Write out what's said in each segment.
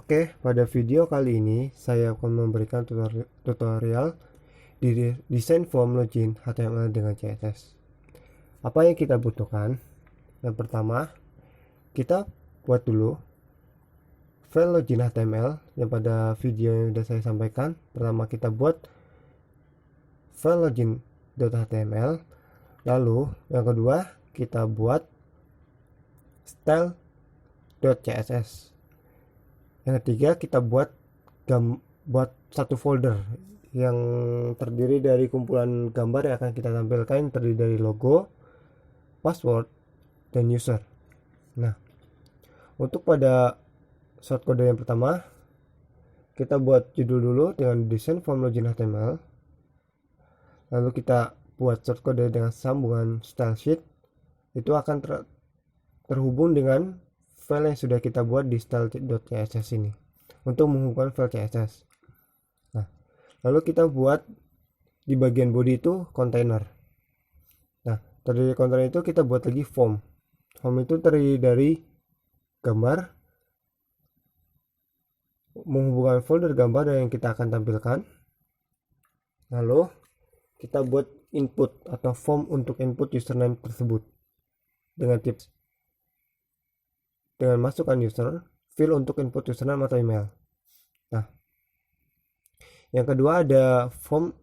Oke, pada video kali ini saya akan memberikan tutorial di desain form login HTML dengan CSS. Apa yang kita butuhkan? Yang pertama, kita buat dulu file login HTML yang pada video yang sudah saya sampaikan. Pertama kita buat file login.html, lalu yang kedua kita buat style.css. Yang ketiga kita buat satu folder yang terdiri dari kumpulan gambar yang akan kita tampilkan, terdiri dari logo, password, dan user. Nah, untuk pada shortcode yang pertama, kita buat judul dulu dengan desain form login HTML. Lalu kita buat shortcode dengan sambungan style sheet. Itu akan terhubung dengan file yang sudah kita buat di style.css ini untuk menghubungkan file CSS. Nah, lalu kita buat di bagian body itu container. Nah, terdiri dari container itu kita buat lagi form. Form itu terdiri dari gambar, menghubungkan folder gambar yang kita akan tampilkan. Lalu kita buat input atau form untuk input username tersebut dengan tips dengan masukkan user, field untuk input username atau email. Nah, yang kedua ada form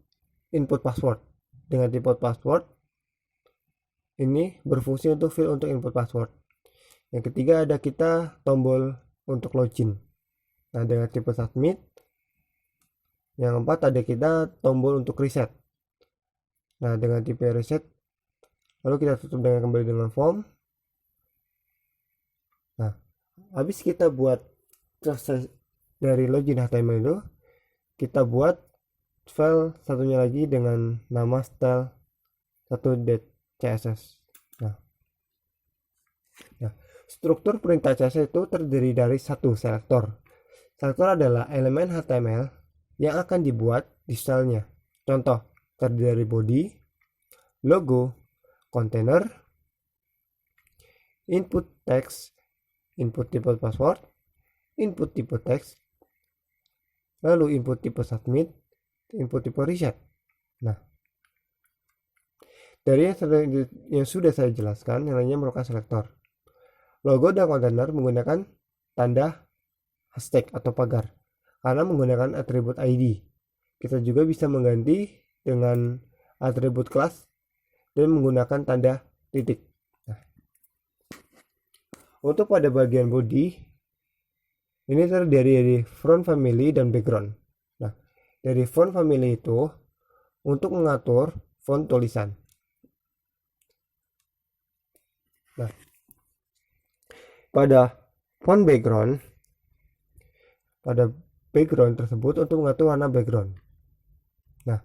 input password. Dengan tipe password ini berfungsi untuk field untuk input password. Yang ketiga ada kita tombol untuk login. Nah, dengan tipe submit. Yang keempat ada kita tombol untuk reset. Nah, dengan tipe reset lalu kita tutup dengan kembali dengan form. Nah, habis kita buat selesai dari login HTML itu, kita buat file satunya lagi dengan nama style1.css. Nah, struktur perintah CSS itu terdiri dari satu selektor. Selektor adalah elemen HTML yang akan dibuat di stylenya. Contoh, terdiri dari body, logo, container, input text, input tipe password, input tipe text, lalu input tipe submit, input tipe reset. Nah, dari yang sudah saya jelaskan, yang lainnya merupakan selektor. Logo dan container menggunakan tanda hashtag atau pagar karena menggunakan atribut ID. Kita juga bisa mengganti dengan atribut kelas dan menggunakan tanda titik. Untuk pada bagian body, ini terdiri dari font family dan background. Nah, dari font family itu untuk mengatur font tulisan. Nah, pada font background, pada background tersebut untuk mengatur warna background. Nah,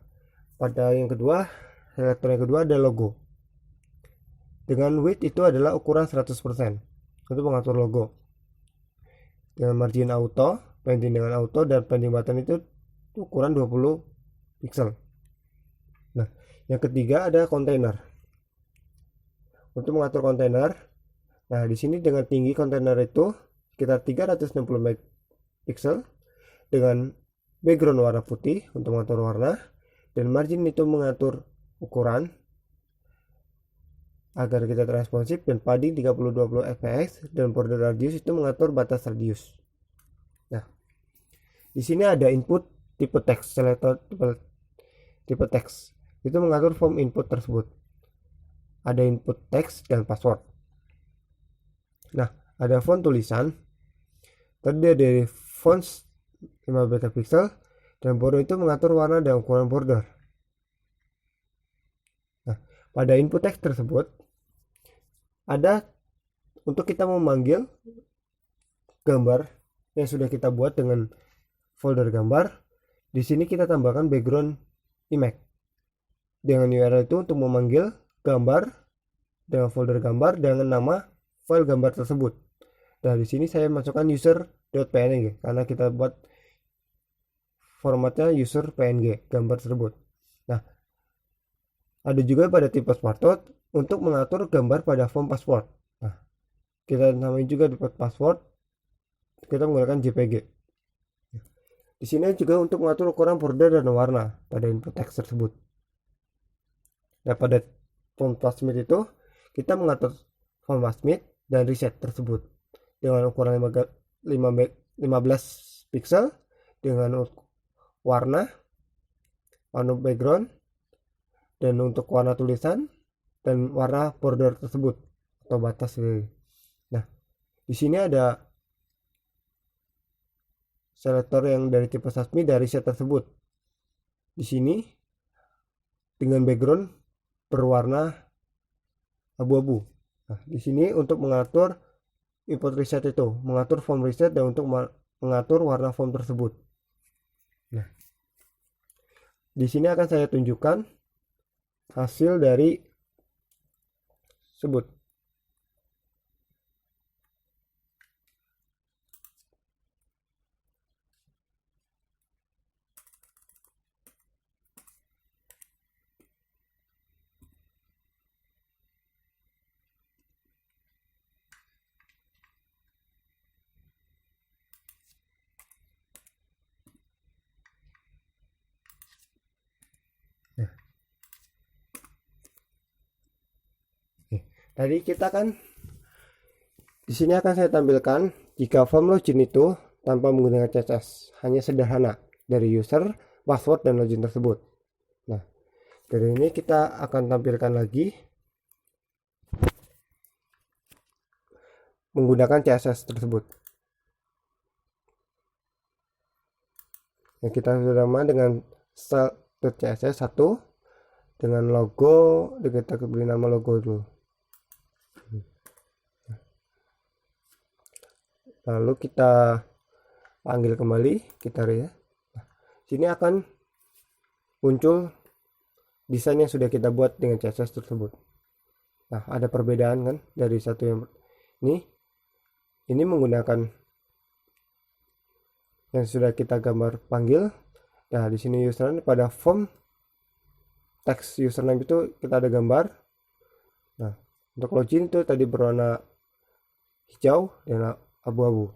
pada yang kedua, selektor yang kedua ada logo. Dengan width itu adalah ukuran 100%. Untuk mengatur logo dengan margin auto, padding dengan auto, dan padding button itu ukuran 20 pixel. Nah, yang ketiga ada container. Untuk mengatur container, nah di sini dengan tinggi container itu sekitar 360 pixel dengan background warna putih untuk mengatur warna, dan margin itu mengatur ukuran agar kita responsif, dan padding 30-20 fps, dan border radius itu mengatur batas radius. Nah, di sini ada input tipe teks, selektor tipe teks itu mengatur form input tersebut. Ada input teks dan password. Nah, ada font tulisan terdiri dari font 15 pixel, dan border itu mengatur warna dan ukuran border. Nah, pada input teks tersebut ada untuk kita memanggil gambar yang sudah kita buat dengan folder gambar. Di sini kita tambahkan background image dengan URL itu untuk memanggil gambar dengan folder gambar dengan nama file gambar tersebut. Nah, di sini saya masukkan user.png karena kita buat formatnya user png gambar tersebut. Nah, ada juga pada tipe password untuk mengatur gambar pada form password. Nah, kita namai juga di password, kita menggunakan JPG. Di sini juga untuk mengatur ukuran border dan warna pada input text tersebut. Nah, pada form transmit itu kita mengatur form transmit dan reset tersebut dengan ukuran 15 pixel dengan warna background dan untuk warna tulisan dan warna border tersebut atau batas. Nah, di sini ada selektor yang dari tipe Sasmi dari set tersebut. Di sini dengan background berwarna abu-abu. Nah, di sini untuk mengatur input reset itu, mengatur form reset dan untuk mengatur warna form tersebut. Nah, di sini akan saya tunjukkan hasil dari tersebut. Tadi kita kan di sini akan saya tampilkan jika form login itu tanpa menggunakan CSS, hanya sederhana dari user, password dan login tersebut. Nah, dari ini kita akan tampilkan lagi menggunakan CSS tersebut. Yang kita sudah dengan style.css 1 dengan logo, kita beri nama logo dulu. Lalu kita panggil kembali, kita ya. Nah, sini akan muncul desain yang sudah kita buat dengan CSS tersebut. Nah, ada perbedaan kan dari satu yang ini menggunakan yang sudah kita gambar panggil. Nah, di sini username pada form teks username itu kita ada gambar. Nah, untuk login itu tadi berwarna hijau dan abu-abu.